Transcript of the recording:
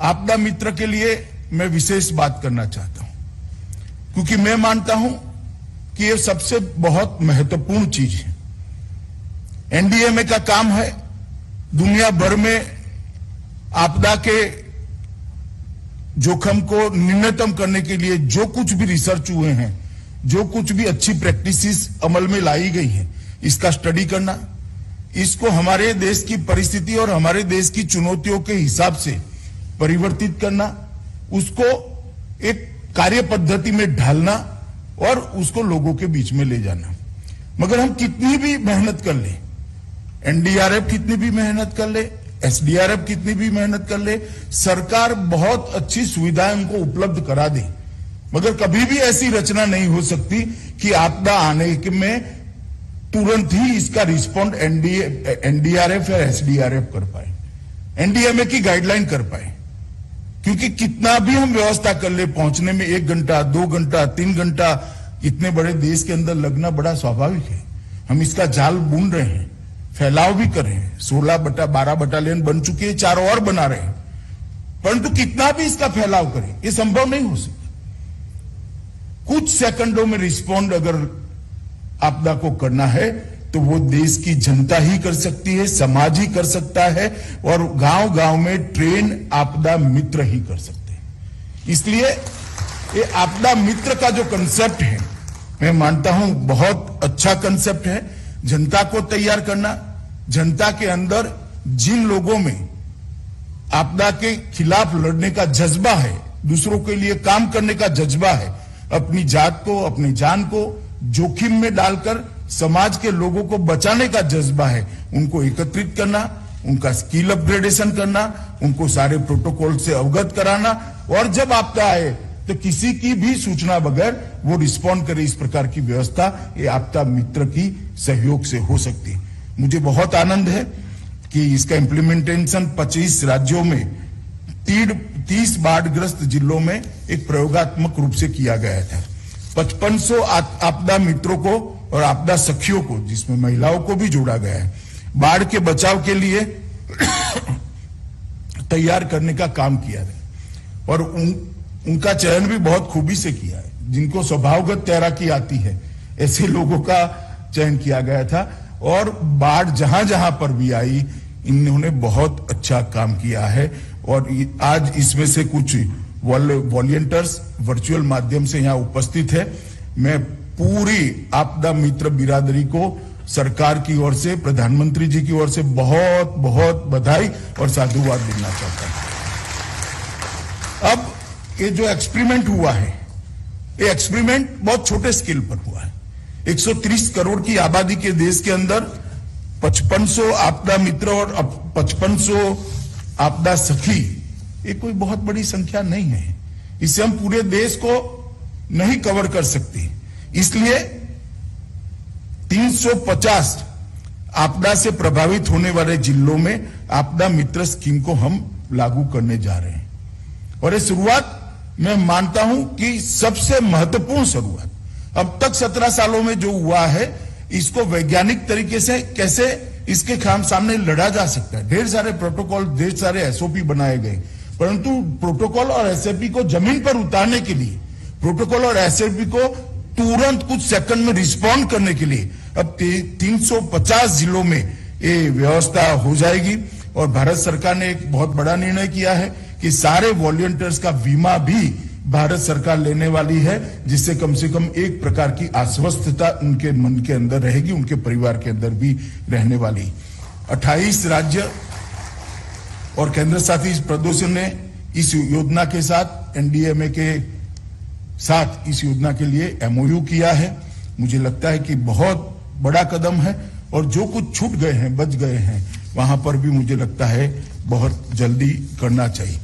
आपदा मित्र के लिए मैं विशेष बात करना चाहता हूं, क्योंकि मैं मानता हूं कि ये सबसे बहुत महत्वपूर्ण चीज है। एनडीएमए का काम है दुनिया भर में आपदा के जोखिम को न्यूनतम करने के लिए जो कुछ भी रिसर्च हुए हैं, जो कुछ भी अच्छी प्रैक्टिसेस अमल में लाई गई हैं, इसका स्टडी करना, इसको हमारे देश की परिस्थिति और हमारे देश की चुनौतियों के हिसाब से परिवर्तित करना, उसको एक कार्य पद्धति में ढालना और उसको लोगों के बीच में ले जाना। मगर हम कितनी भी मेहनत कर ले, एनडीआरएफ कितनी भी मेहनत कर ले, एसडीआरएफ कितनी भी मेहनत कर ले, सरकार बहुत अच्छी सुविधाएं उनको उपलब्ध करा दे, मगर कभी भी ऐसी रचना नहीं हो सकती कि आपदा आने में तुरंत ही इसका रिस्पॉन्ड एनडीआरएफ या एसडीआरएफ कर पाए, एनडीएमए की गाइडलाइन कर पाए। क्योंकि कितना भी हम व्यवस्था कर ले, पहुंचने में 1 घंटा, 2 घंटा, 3 घंटा इतने बड़े देश के अंदर लगना बड़ा स्वाभाविक है। हम इसका जाल बुन रहे हैं, फैलाव भी कर रहे हैं, 12 बटालियन बन चुके हैं, 4 और बना रहे हैं, परंतु कितना भी इसका फैलाव करें ये संभव नहीं हो सकता। कुछ सेकंडों में रिस्पॉन्ड अगर आपदा को करना है तो वो देश की जनता ही कर सकती है, समाज ही कर सकता है, और गांव गांव में ट्रेन आपदा मित्र ही कर सकते हैं। इसलिए ये आपदा मित्र का जो कंसेप्ट है, मैं मानता हूं बहुत अच्छा कंसेप्ट है। जनता को तैयार करना, जनता के अंदर जिन लोगों में आपदा के खिलाफ लड़ने का जज्बा है, दूसरों के लिए काम करने का जज्बा है, अपनी जात को, अपनी जान को जोखिम में डालकर समाज के लोगों को बचाने का जज्बा है, उनको एकत्रित करना, उनका स्किल अपग्रेडेशन करना, उनको सारे प्रोटोकॉल से अवगत कराना, और जब आपदा आए तो किसी की भी सूचना बगैर वो रिस्पॉन्ड करे, इस प्रकार की व्यवस्था ये आपदा मित्र की सहयोग से हो सकती है। मुझे बहुत आनंद है कि इसका इम्प्लीमेंटेशन 25 राज्यों में 30 बाढ़ग्रस्त जिलों में एक प्रयोगात्मक रूप से किया गया था। 5500 आपदा मित्रों को और आपदा सखियों को, जिसमें महिलाओं को भी जोड़ा गया है, बाढ़ के बचाव के लिए तैयार करने का काम किया है, और उनका चयन भी बहुत खूबी से किया है। जिनको स्वभावगत तैराकी आती है, ऐसे लोगों का चयन किया गया था, और बाढ़ जहां जहां पर भी आई इन्होंने बहुत अच्छा काम किया है। और आज इसमें से कुछ वॉलंटियर्स वर्चुअल माध्यम से यहां उपस्थित है। मैं पूरी आपदा मित्र बिरादरी को सरकार की ओर से, प्रधानमंत्री जी की ओर से बहुत बहुत बधाई और साधुवाद देना चाहता हूं। अब ये जो एक्सपेरिमेंट हुआ है, ये एक्सपेरिमेंट बहुत छोटे स्केल पर हुआ है। 130 करोड़ की आबादी के देश के अंदर 5500 आपदा मित्र और 5500 आपदा सखी, ये कोई बहुत बड़ी संख्या नहीं है। इससे हम पूरे देश को नहीं कवर कर सकते, इसलिए 350 आपदा से प्रभावित होने वाले जिलों में आपदा मित्र स्कीम को हम लागू करने जा रहे हैं। और ये शुरुआत मैं मानता हूं कि सबसे महत्वपूर्ण शुरुआत अब तक 17 सालों में जो हुआ है, इसको वैज्ञानिक तरीके से कैसे इसके सामने लड़ा जा सकता है। ढेर सारे प्रोटोकॉल, ढेर सारे एसओपी बनाए गए, परंतु प्रोटोकॉल और एसओपी को जमीन पर उतारने के लिए, प्रोटोकॉल और एसओपी को तुरंत कुछ सेकंड में रिस्पॉन्ड करने के लिए अब 350 जिलों में ये व्यवस्था हो जाएगी। और भारत सरकार ने एक बहुत बड़ा निर्णय किया है कि सारे वॉलंटियर्स का बीमा भी भारत सरकार लेने वाली है, जिससे कम से कम एक प्रकार की आश्वस्तता उनके मन के अंदर रहेगी, उनके परिवार के अंदर भी रहने वाली। 28 राज्य और केंद्र शासित प्रदेशों ने इस योजना के साथ, एनडीएमए के साथ इस योजना के लिए एमओयू किया है। मुझे लगता है कि बहुत बड़ा कदम है, और जो कुछ छूट गए हैं, बच गए हैं, वहां पर भी मुझे लगता है बहुत जल्दी करना चाहिए।